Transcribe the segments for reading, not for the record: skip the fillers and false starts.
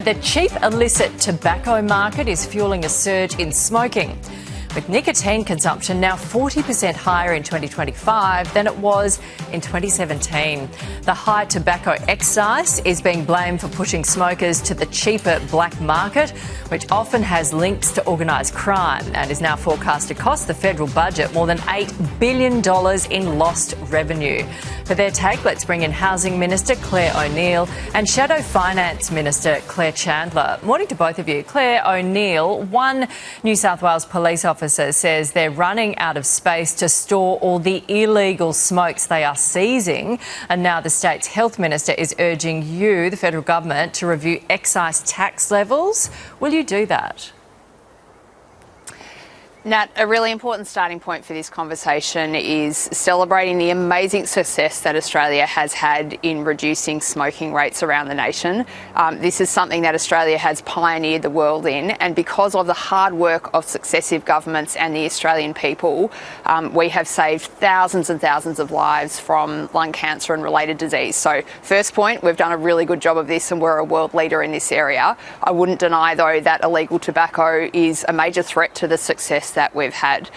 The cheap illicit tobacco market is fueling a surge in smoking, with nicotine consumption now 40% higher in 2025 than it was in 2017. The high tobacco excise is being blamed for pushing smokers to the cheaper black market, which often has links to organised crime and is now forecast to cost the federal budget more than $8 billion in lost revenue. For their take, let's bring in Housing Minister Claire O'Neill and Shadow Finance Minister Claire Chandler. Morning to both of you. Claire O'Neill, one New South Wales police officer says they're running out of space to store all the illegal smokes they are seizing, and now the state's health minister is urging you, the federal government, to review excise tax levels. Will you do that? Nat, a really important starting point for this conversation is celebrating the amazing success that Australia has had in reducing smoking rates around the nation. This is something that Australia has pioneered the world in, and because of the hard work of successive governments and the Australian people, we have saved thousands and thousands of lives from lung cancer and related disease. So first point, we've done a really good job of this and we're a world leader in this area. I wouldn't deny, though, that illegal tobacco is a major threat to the success that we've had.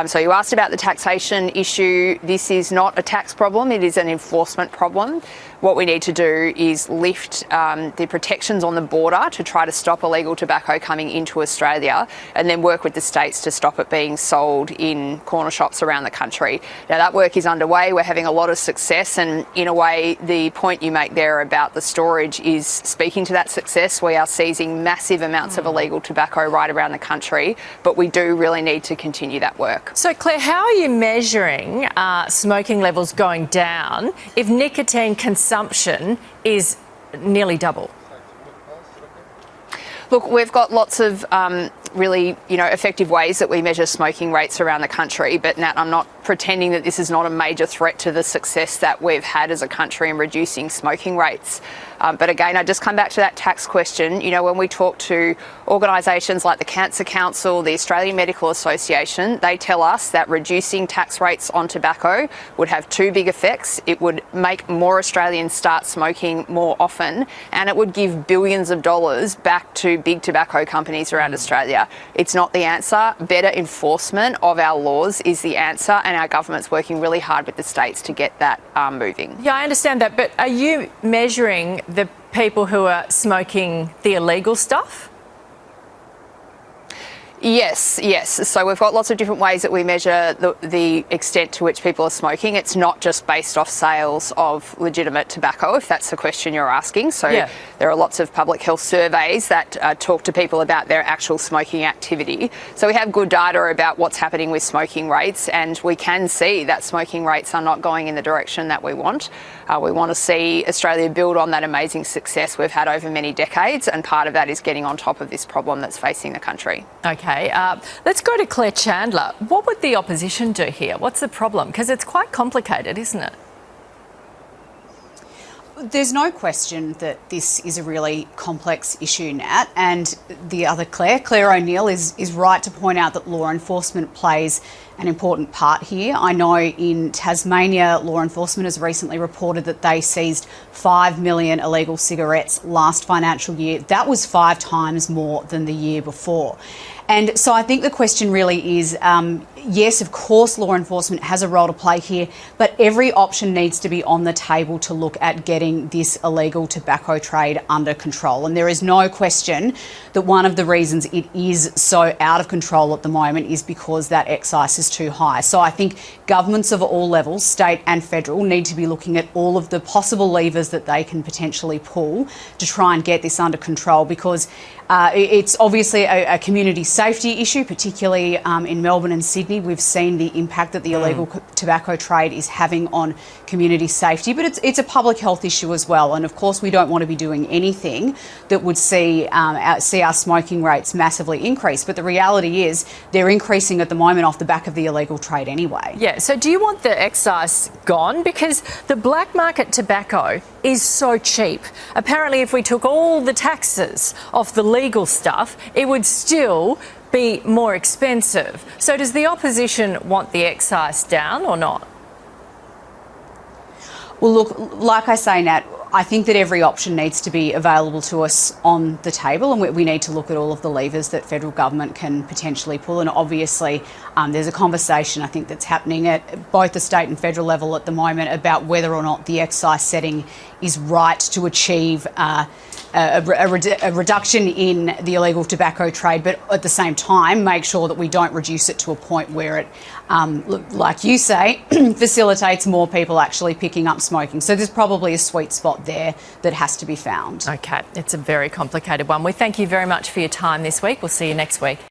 So you asked about the taxation issue. This is not a tax problem, it is an enforcement problem. What we need to do is lift the protections on the border to try to stop illegal tobacco coming into Australia, and then work with the states to stop it being sold in corner shops around the country. Now, that work is underway. We're having a lot of success, and in a way, the point you make there about the storage is speaking to that success. We are seizing massive amounts of illegal tobacco right around the country, but we do really need to continue that work. So, Claire, how are you measuring smoking levels going down if nicotine consumption is nearly double? Look, we've got lots of really, effective ways that we measure smoking rates around the country. But Nat, I'm not pretending that this is not a major threat to the success that we've had as a country in reducing smoking rates. But again, I just come back to that tax question. When we talk to organisations like the Cancer Council, the Australian Medical Association, they tell us that reducing tax rates on tobacco would have two big effects. It would make more Australians start smoking more often, and it would give billions of dollars back to big tobacco companies around Australia. It's not the answer. Better enforcement of our laws is the answer, and our government's working really hard with the states to get that moving. Yeah, I understand that, but are you measuring the people who are smoking the illegal stuff? Yes. So we've got lots of different ways that we measure the extent to which people are smoking. It's not just based off sales of legitimate tobacco, if that's the question you're asking. So there are lots of public health surveys that talk to people about their actual smoking activity. So we have good data about what's happening with smoking rates, and we can see that smoking rates are not going in the direction that we want. We want to see Australia build on that amazing success we've had over many decades, and part of that is getting on top of this problem that's facing the country. Okay, let's go to Claire Chandler. What would the opposition do here? What's the problem? Because it's quite complicated, isn't it? There's no question that this is a really complex issue, Nat, and the other Claire O'Neill is right to point out that law enforcement plays an important part here. I know in Tasmania, law enforcement has recently reported that they seized 5 million illegal cigarettes last financial year. That was 5 times more than the year before. And so I think the question really is, yes, of course, law enforcement has a role to play here, but every option needs to be on the table to look at getting this illegal tobacco trade under control. And there is no question that one of the reasons it is so out of control at the moment is because that excise is too high. So I think governments of all levels, state and federal, need to be looking at all of the possible levers that they can potentially pull to try and get this under control, because it's obviously a community safety issue, particularly in Melbourne and Sydney. We've seen the impact that the illegal tobacco trade is having on community safety, but it's a public health issue as well. And of course, we don't want to be doing anything that would see our smoking rates massively increase. But the reality is they're increasing at the moment off the back of the illegal trade anyway. Yeah, so do you want the excise gone? Because the black market tobacco is so cheap. Apparently, if we took all the taxes off the legal stuff, it would still be more expensive. So does the opposition want the excise down or not? Well, look, like I say, Nat, I think that every option needs to be available to us on the table, and we need to look at all of the levers that federal government can potentially pull. And obviously, there's a conversation, I think, that's happening at both the state and federal level at the moment about whether or not the excise setting is right to achieve a reduction in the illegal tobacco trade, but at the same time make sure that we don't reduce it to a point where it, like you say, facilitates more people actually picking up smoking. So there's probably a sweet spot there that has to be found. Okay, it's a very complicated one. We thank you very much for your time this week. We'll see you next week.